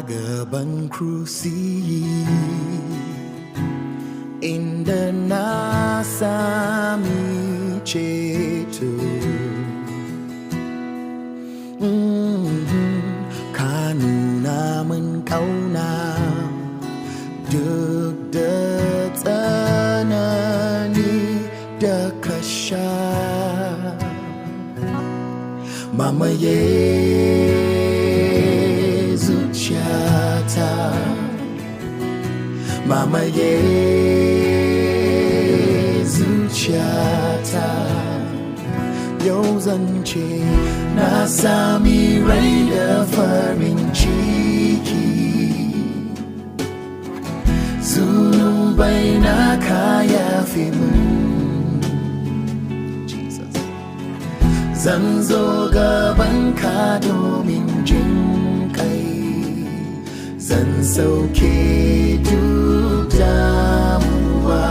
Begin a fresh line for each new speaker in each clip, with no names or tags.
Agaban Cruci inda na sami ceto. Ka nuna min ƙauna duk da tsanani da ka sha. Mamaye zuciyata, mamaye zuciyata. Yau zan ce na sami rai da farin ciki, zunubai na ka yafe min. Zan zo gabanka domin jin kai, zan sauke duk damuwa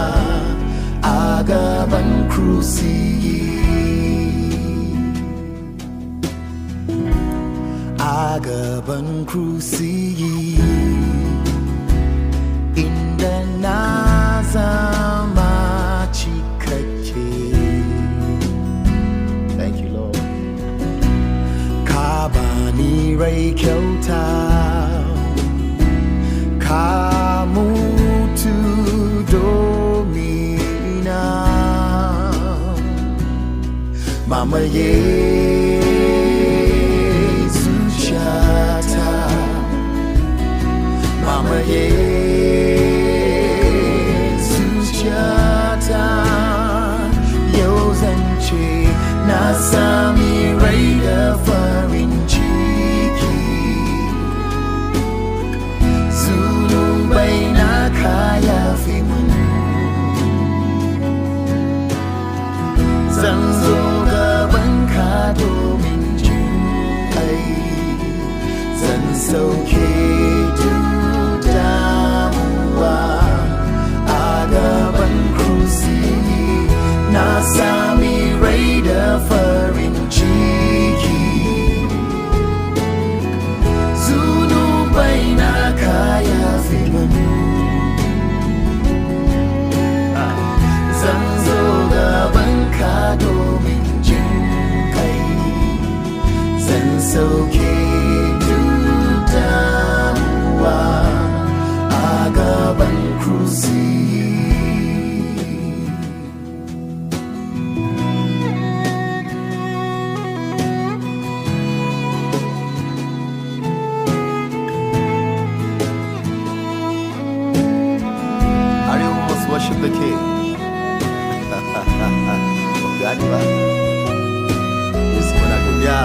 a gaban Cruci. A gaban Cruci inda na zama cikakke. Thank you, Lord. Ka bani rai kyauta, ka mutu domina. Mamaye zuciyata, mamaye zuciyata. Yau zan ce na sami rai da farin ciki, zunubai na ka yafe min. Zan zo gabanka domin jin kai, zan sauke duk damuwa a gaban Cruci. Na sami rai da farin ciki, zunubai na ka yafe min. Zan zo gabanka domin jin kai, zan sauke duk damuwa a gaban Cruci. Worship the King. God, yes, manakunya.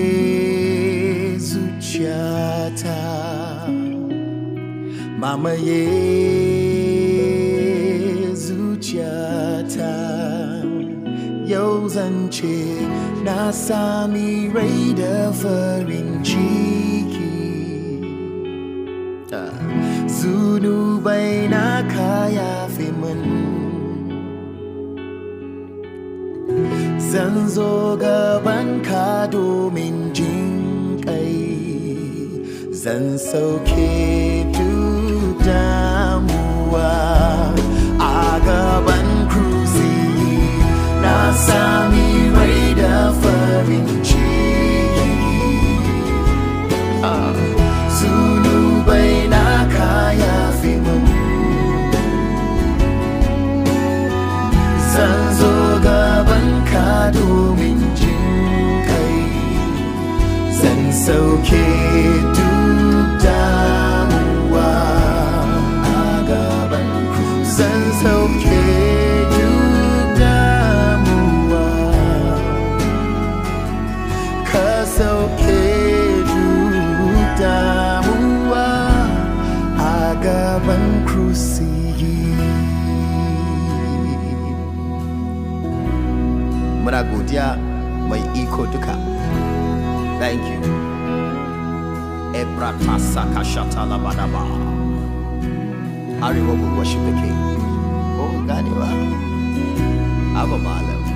Mamaye zuciyata, mamaye zuciyata. Yau zan ce na sami rai da farin ciki, zunubai na ka yafe min. Zan zo gabanka domin jin kai, zan sauke duk damuwa a gaban Cruci. Na sami rai da farin ciki, zunubai na ka yafe min. Zan zo gabanka domin jin kai, zan sauke duk damuwa a gaban Cruci. Zan sauke sauke duk damuwa a gaban Cruci. Muna godiya mai iko duka. Thank you. Ebrata Sakashata Labadaba. Arewa will worship the King. Oh. gane ba. Abba malam.